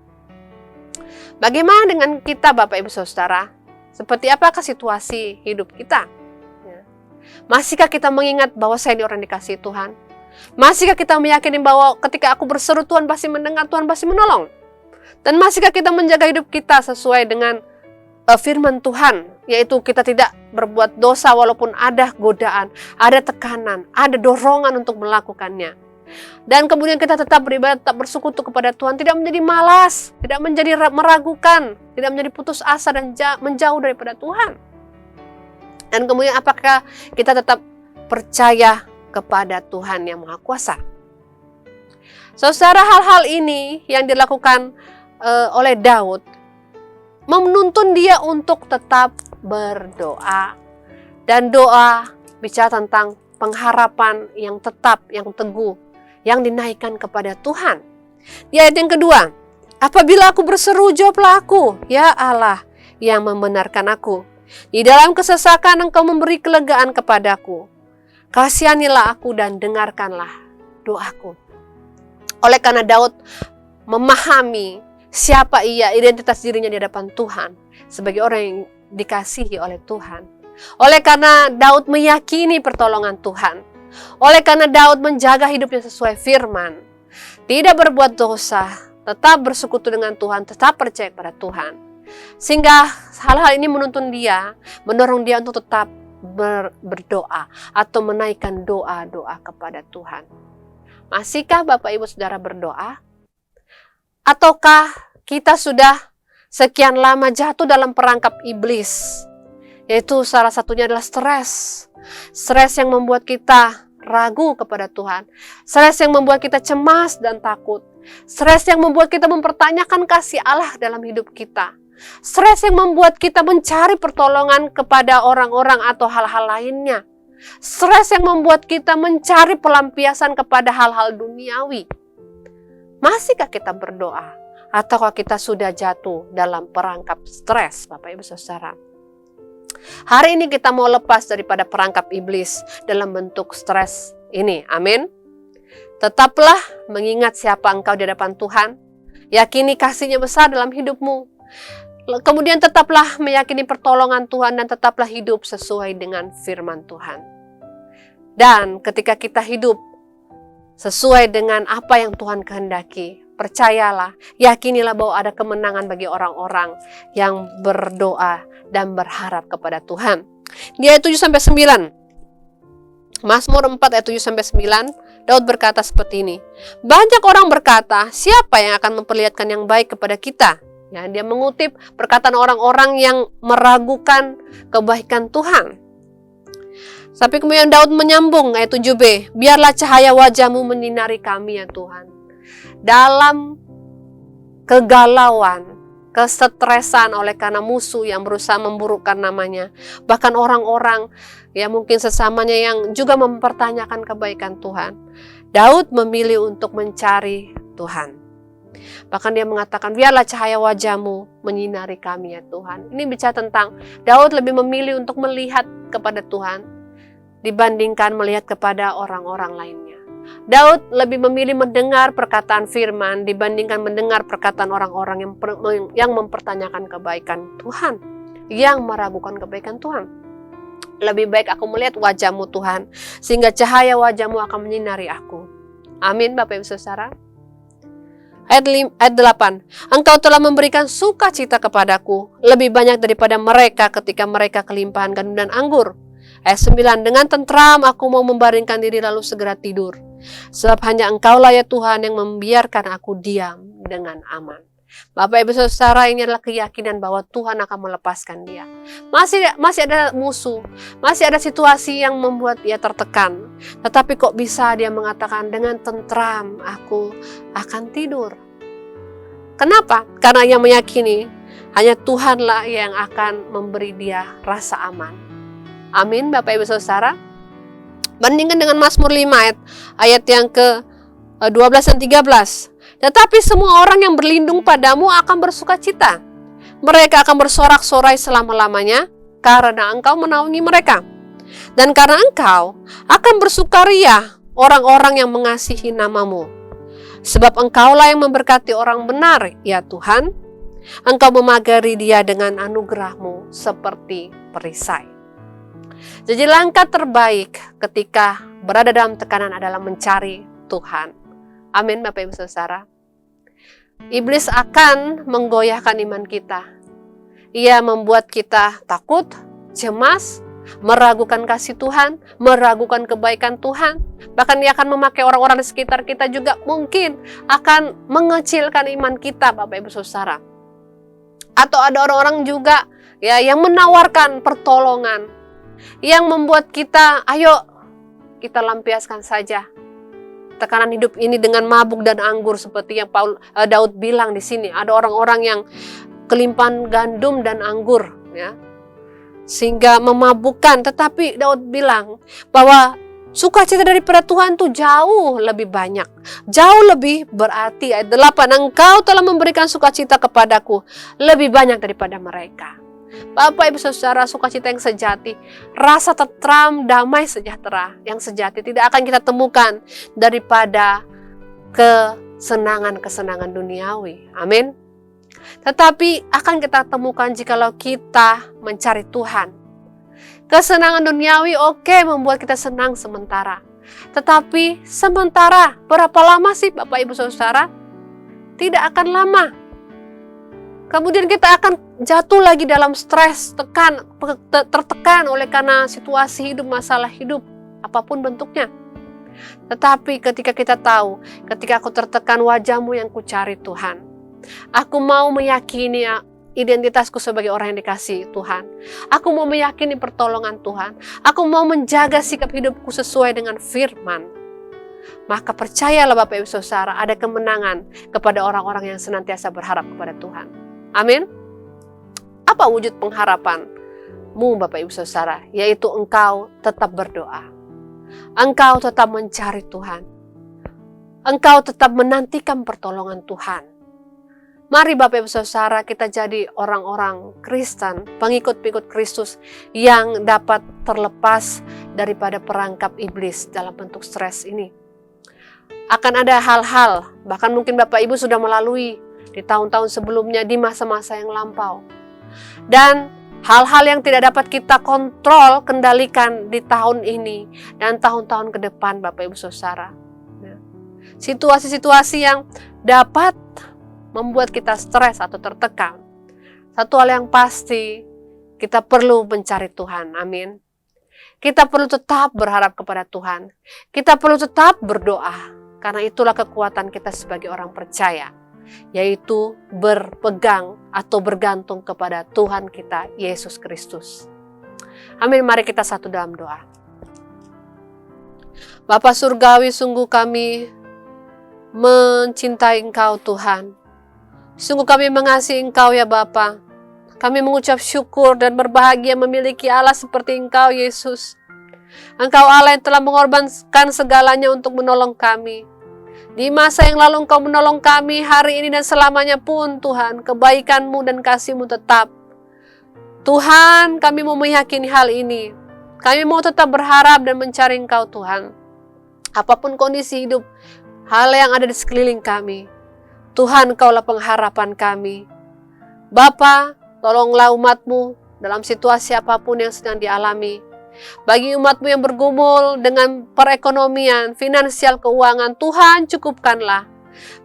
Bagaimana dengan kita Bapak Ibu Saudara? Seperti apakah situasi hidup kita? Masihkah kita mengingat bahwa saya ini orang dikasihi Tuhan? Masihkah kita meyakini bahwa ketika aku berseru Tuhan pasti mendengar, Tuhan pasti menolong? Dan masihkah kita menjaga hidup kita sesuai dengan firman Tuhan, yaitu kita tidak berbuat dosa walaupun ada godaan, ada tekanan, ada dorongan untuk melakukannya. Dan kemudian kita tetap beribadah, tetap bersekutu kepada Tuhan, tidak menjadi malas, tidak menjadi meragukan, tidak menjadi putus asa dan menjauh daripada Tuhan. Dan kemudian apakah kita tetap percaya kepada Tuhan yang Maha Kuasa? Saudara, hal-hal ini yang dilakukan oleh Daud menuntun dia untuk tetap berdoa. Dan doa bicara tentang pengharapan yang tetap, yang teguh, yang dinaikkan kepada Tuhan. Di ayat yang kedua, apabila aku berseru, jawablah aku, ya Allah yang membenarkan aku. Di dalam kesesakan Engkau memberi kelegaan kepadaku. Kasihanilah aku dan dengarkanlah doaku. Oleh karena Daud memahami siapa ia, identitas dirinya di hadapan Tuhan sebagai orang yang dikasihi oleh Tuhan. Oleh karena Daud meyakini pertolongan Tuhan. Oleh karena Daud menjaga hidupnya sesuai firman, tidak berbuat dosa, tetap bersekutu dengan Tuhan, tetap percaya kepada Tuhan. Sehingga hal-hal ini menuntun dia, mendorong dia untuk tetap berdoa atau menaikkan doa-doa kepada Tuhan. Masihkah Bapak Ibu Saudara berdoa? Ataukah kita sudah sekian lama jatuh dalam perangkap iblis? Yaitu salah satunya adalah stres. Stres yang membuat kita ragu kepada Tuhan. Stres yang membuat kita cemas dan takut. Stres yang membuat kita mempertanyakan kasih Allah dalam hidup kita. Stres yang membuat kita mencari pertolongan kepada orang-orang atau hal-hal lainnya. Stres yang membuat kita mencari pelampiasan kepada hal-hal duniawi. Masihkah kita berdoa? Ataukah kita sudah jatuh dalam perangkap stres, Bapak Ibu Saudara? Hari ini kita mau lepas daripada perangkap iblis dalam bentuk stres ini. Amin. Tetaplah mengingat siapa engkau di hadapan Tuhan. Yakini kasih-Nya besar dalam hidupmu. Kemudian tetaplah meyakini pertolongan Tuhan dan tetaplah hidup sesuai dengan firman Tuhan. Dan ketika kita hidup sesuai dengan apa yang Tuhan kehendaki, percayalah, yakinilah bahwa ada kemenangan bagi orang-orang yang berdoa dan berharap kepada Tuhan. Di ayat 7-9, Mazmur 4 ayat 7-9, Daud berkata seperti ini. Banyak orang berkata, siapa yang akan memperlihatkan yang baik kepada kita? Ya, dia mengutip perkataan orang-orang yang meragukan kebaikan Tuhan. Tapi kemudian Daud menyambung ayat 7b, biarlah cahaya wajah-Mu menyinari kami ya Tuhan. Dalam kegalauan, kesetresan oleh karena musuh yang berusaha memburukkan namanya, bahkan orang-orang ya mungkin sesamanya yang juga mempertanyakan kebaikan Tuhan, Daud memilih untuk mencari Tuhan. Bahkan dia mengatakan, biarlah cahaya wajah-Mu menyinari kami ya Tuhan. Ini bicara tentang Daud lebih memilih untuk melihat kepada Tuhan dibandingkan melihat kepada orang-orang lainnya. Daud lebih memilih mendengar perkataan firman dibandingkan mendengar perkataan orang-orang yang mempertanyakan kebaikan Tuhan, yang meragukan kebaikan Tuhan. Lebih baik aku melihat wajah-Mu Tuhan, sehingga cahaya wajah-Mu akan menyinari aku. Amin Bapak Ibu Saudara. Ayat 8, Engkau telah memberikan sukacita kepadaku, lebih banyak daripada mereka ketika mereka kelimpahan gandum dan anggur. Ayat 9, dengan tentram aku mau membaringkan diri lalu segera tidur. Sebab hanya Engkaulah ya Tuhan yang membiarkan aku diam dengan aman. Bapak Ibu Saudara, ini adalah keyakinan bahwa Tuhan akan melepaskan dia. Masih ada musuh, masih ada situasi yang membuat dia tertekan. Tetapi kok bisa dia mengatakan dengan tentram aku akan tidur. Kenapa? Karena ia meyakini hanya Tuhanlah yang akan memberi dia rasa aman. Amin Bapak Ibu Saudara. Bandingkan dengan Mazmur 5 ayat yang ke-12 dan 13. Tetapi semua orang yang berlindung padamu akan bersuka cita. Mereka akan bersorak-sorai selama-lamanya karena Engkau menaungi mereka. Dan karena Engkau akan bersukaria orang-orang yang mengasihi nama-Mu. Sebab Engkaulah yang memberkati orang benar, ya Tuhan. Engkau memagari dia dengan anugerah-Mu seperti perisai. Jadi langkah terbaik ketika berada dalam tekanan adalah mencari Tuhan. Amin Bapak Ibu Saudara. Iblis akan menggoyahkan iman kita. Ia membuat kita takut, cemas, meragukan kasih Tuhan, meragukan kebaikan Tuhan. Bahkan ia akan memakai orang-orang di sekitar kita juga mungkin akan mengecilkan iman kita Bapak Ibu Saudara. Atau ada orang-orang juga ya yang menawarkan pertolongan, yang membuat kita, ayo kita lampiaskan saja tekanan hidup ini dengan mabuk dan anggur, seperti yang Daud bilang di sini. Ada orang-orang yang kelimpahan gandum dan anggur, ya, sehingga memabukkan. Tetapi Daud bilang bahwa sukacita daripada Tuhan itu jauh lebih banyak, jauh lebih berarti. Ayat 8, Engkau telah memberikan sukacita kepadaku lebih banyak daripada mereka. Bapak Ibu Saudara, sukacita yang sejati, rasa tentram, damai sejahtera yang sejati tidak akan kita temukan daripada kesenangan-kesenangan duniawi. Amin. Tetapi akan kita temukan jikalau kita mencari Tuhan. Kesenangan duniawi membuat kita senang sementara. Tetapi sementara, berapa lama sih Bapak Ibu Saudara? Tidak akan lama. Kemudian kita akan jatuh lagi dalam stres, tertekan oleh karena situasi hidup, masalah hidup, apapun bentuknya. Tetapi ketika kita tahu, ketika aku tertekan, wajah-Mu yang kucari Tuhan. Aku mau meyakini identitasku sebagai orang yang dikasihi Tuhan. Aku mau meyakini pertolongan Tuhan. Aku mau menjaga sikap hidupku sesuai dengan firman. Maka percayalah Bapak Ibu Saudara, ada kemenangan kepada orang-orang yang senantiasa berharap kepada Tuhan. Amin. Apa wujud pengharapanmu Bapak Ibu Saudara? Yaitu engkau tetap berdoa. Engkau tetap mencari Tuhan. Engkau tetap menantikan pertolongan Tuhan. Mari Bapak Ibu Saudara, kita jadi orang-orang Kristen, pengikut-pengikut Kristus yang dapat terlepas daripada perangkap iblis dalam bentuk stres ini. Akan ada hal-hal, bahkan mungkin Bapak Ibu sudah melalui di tahun-tahun sebelumnya, di masa-masa yang lampau. Dan hal-hal yang tidak dapat kita kontrol, kendalikan di tahun ini dan tahun-tahun ke depan Bapak Ibu Saudara. Situasi-situasi yang dapat membuat kita stres atau tertekan. Satu hal yang pasti, kita perlu mencari Tuhan. Amin. Kita perlu tetap berharap kepada Tuhan. Kita perlu tetap berdoa. Karena itulah kekuatan kita sebagai orang percaya, yaitu berpegang atau bergantung kepada Tuhan kita, Yesus Kristus. Amin. Mari kita satu dalam doa. Bapa Surgawi, sungguh kami mencintai Engkau Tuhan. Sungguh kami mengasihi Engkau ya Bapa. Kami mengucap syukur dan berbahagia memiliki Allah seperti Engkau Yesus. Engkau Allah yang telah mengorbankan segalanya untuk menolong kami. Di masa yang lalu Engkau menolong kami, hari ini dan selamanya pun Tuhan, kebaikan-Mu dan kasih-Mu tetap. Tuhan, kami mau meyakini hal ini. Kami mau tetap berharap dan mencari Engkau Tuhan. Apapun kondisi hidup, hal yang ada di sekeliling kami, Tuhan, Engkaulah pengharapan kami. Bapa, tolonglah umat-Mu dalam situasi apapun yang sedang dialami. Bagi umat-Mu yang bergumul dengan perekonomian, finansial, keuangan, Tuhan cukupkanlah.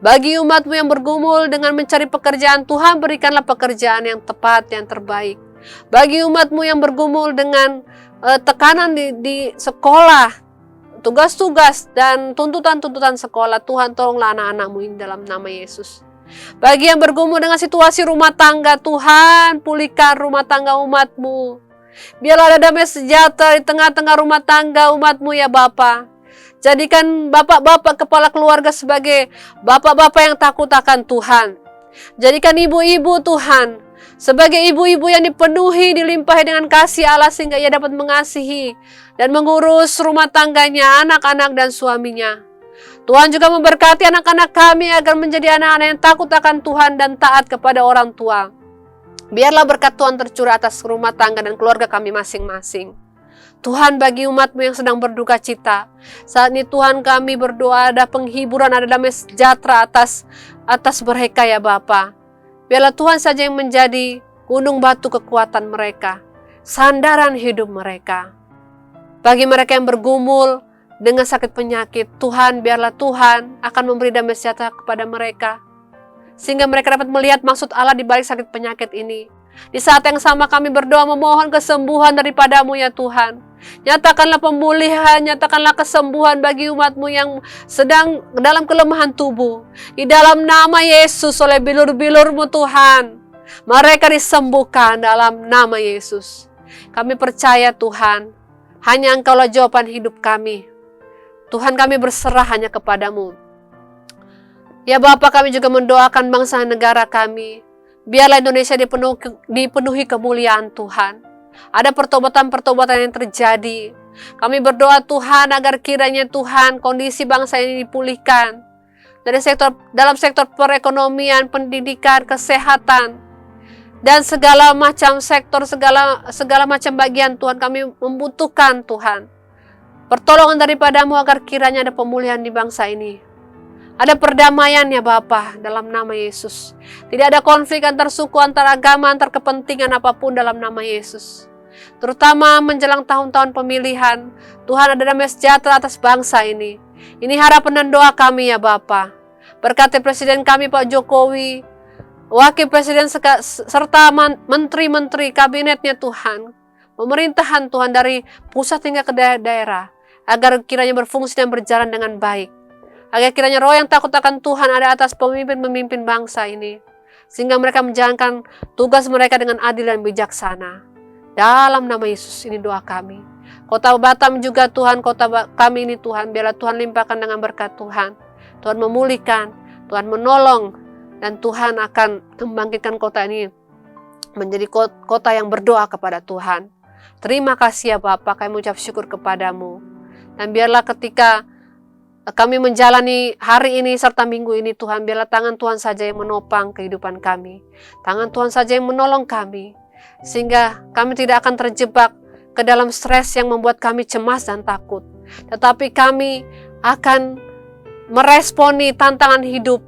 Bagi umat-Mu yang bergumul dengan mencari pekerjaan, Tuhan berikanlah pekerjaan yang tepat, yang terbaik. Bagi umat-Mu yang bergumul dengan tekanan di sekolah, tugas-tugas dan tuntutan-tuntutan sekolah, Tuhan tolonglah anak-anak-Mu ini dalam nama Yesus. Bagi yang bergumul dengan situasi rumah tangga, Tuhan pulihkan rumah tangga umat-Mu. Biarlah ada damai sejahtera di tengah-tengah rumah tangga umat-Mu ya Bapa. Jadikan bapak-bapak kepala keluarga sebagai bapak-bapak yang takut akan Tuhan. Jadikan ibu-ibu Tuhan sebagai ibu-ibu yang dipenuhi, dilimpahi dengan kasih Allah sehingga ia dapat mengasihi dan mengurus rumah tangganya, anak-anak dan suaminya. Tuhan juga memberkati anak-anak kami agar menjadi anak-anak yang takut akan Tuhan dan taat kepada orang tua. Biarlah berkat Tuhan tercurah atas rumah tangga dan keluarga kami masing-masing. Tuhan, bagi umat-Mu yang sedang berduka cita, saat ini Tuhan kami berdoa ada penghiburan, ada damai sejahtera atas mereka ya Bapa. Biarlah Tuhan saja yang menjadi gunung batu kekuatan mereka, sandaran hidup mereka. Bagi mereka yang bergumul dengan sakit penyakit, Tuhan biarlah Tuhan akan memberi damai sejahtera kepada mereka, sehingga mereka dapat melihat maksud Allah di balik sakit penyakit ini. Di saat yang sama kami berdoa memohon kesembuhan daripadamu ya Tuhan. Nyatakanlah pemulihan, nyatakanlah kesembuhan bagi umatmu yang sedang dalam kelemahan tubuh. Di dalam nama Yesus, oleh bilur-bilurmu Tuhan, mereka disembuhkan dalam nama Yesus. Kami percaya Tuhan, hanya Engkaulah jawaban hidup kami. Tuhan, kami berserah hanya kepadamu. Ya Bapa, kami juga mendoakan bangsa dan negara kami. Biarlah Indonesia dipenuhi kemuliaan Tuhan. Ada pertobatan-pertobatan yang terjadi. Kami berdoa Tuhan agar kiranya Tuhan kondisi bangsa ini dipulihkan. Dalam sektor perekonomian, pendidikan, kesehatan, dan segala macam sektor, segala macam bagian Tuhan, kami membutuhkan Tuhan pertolongan daripadamu agar kiranya ada pemulihan di bangsa ini. Ada perdamaian ya Bapa, dalam nama Yesus. Tidak ada konflik antar suku, antar agama, antar kepentingan apapun dalam nama Yesus. Terutama menjelang tahun-tahun pemilihan, Tuhan ada damai sejahtera atas bangsa ini. Ini harapan dan doa kami ya Bapa. Berkati Presiden kami Pak Jokowi, Wakil Presiden serta menteri-menteri kabinetnya Tuhan, pemerintahan Tuhan dari pusat hingga ke daerah, agar kiranya berfungsi dan berjalan dengan baik. Agar kiranya roh yang takut akan Tuhan ada atas pemimpin-pemimpin bangsa ini, sehingga mereka menjalankan tugas mereka dengan adil dan bijaksana. Dalam nama Yesus ini doa kami. Kota Batam juga Tuhan, kota kami ini Tuhan, biarlah Tuhan limpahkan dengan berkat Tuhan. Tuhan memulihkan, Tuhan menolong, dan Tuhan akan membangkitkan kota ini menjadi kota yang berdoa kepada Tuhan. Terima kasih ya Bapa, kami mengucap syukur kepadamu. Dan biarlah ketika kami menjalani hari ini serta minggu ini Tuhan, biarlah tangan Tuhan saja yang menopang kehidupan kami. Tangan Tuhan saja yang menolong kami. Sehingga kami tidak akan terjebak ke dalam stres yang membuat kami cemas dan takut. Tetapi kami akan meresponi tantangan hidup,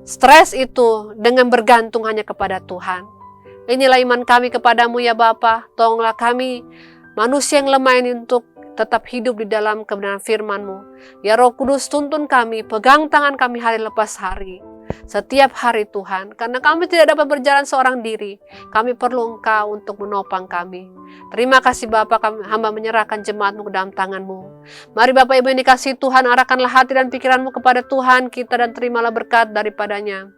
stres itu dengan bergantung hanya kepada Tuhan. Inilah iman kami kepadamu ya Bapa. Tolonglah kami manusia yang lemah ini untuk tetap hidup di dalam kebenaran firman-Mu. Ya Roh Kudus, tuntun kami, pegang tangan kami hari lepas hari. Setiap hari Tuhan, karena kami tidak dapat berjalan seorang diri. Kami perlu Engkau untuk menopang kami. Terima kasih Bapa, hamba menyerahkan jemaat-Mu ke dalam tangan-Mu. Mari Bapak Ibu yang dikasihi Tuhan, arahkanlah hati dan pikiran-Mu kepada Tuhan kita dan terimalah berkat daripadanya.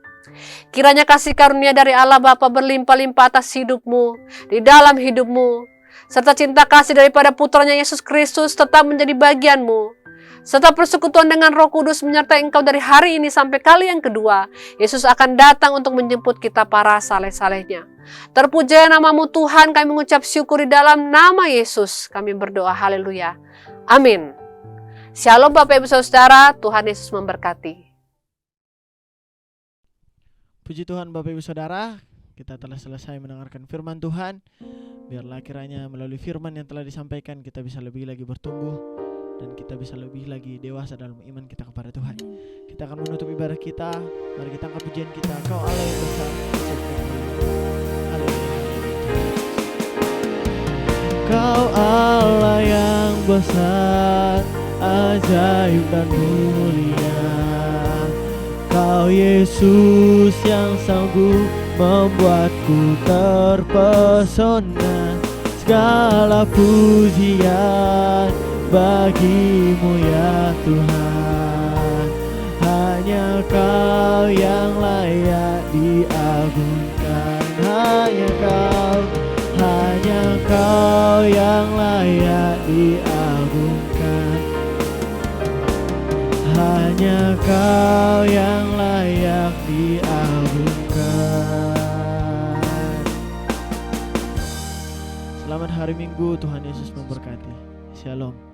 Kiranya kasih karunia dari Allah Bapa berlimpah-limpah atas hidup-Mu, di dalam hidup-Mu, serta cinta kasih daripada putranya Yesus Kristus tetap menjadi bagian-Mu, serta persekutuan dengan Roh Kudus menyertai engkau dari hari ini sampai kali yang kedua. Yesus akan datang untuk menjemput kita para saleh-salehnya. Terpuja nama-Mu Tuhan, kami mengucap syukur di dalam nama Yesus. Kami berdoa, haleluya. Amin. Shalom Bapak Ibu Saudara, Tuhan Yesus memberkati. Puji Tuhan Bapak Ibu Saudara, kita telah selesai mendengarkan firman Tuhan. Biarlah kiranya melalui firman yang telah disampaikan kita bisa lebih lagi bertumbuh dan kita bisa lebih lagi dewasa dalam iman kita kepada Tuhan. Kita akan menutup ibadah kita. Mari kita angkat pujian kita. Engkau Allah yang besar. Engkau Allah yang besar, ajaib dan mulia. Kau Yesus yang sanggup membuatku terpesona. Segala pujian bagimu ya Tuhan. Hanya Kau yang layak diagungkan. Hanya Kau yang layak diagungkan. Hanya Kau yang layak diagungkan. Selamat hari Minggu, Tuhan Yesus memberkati. Shalom.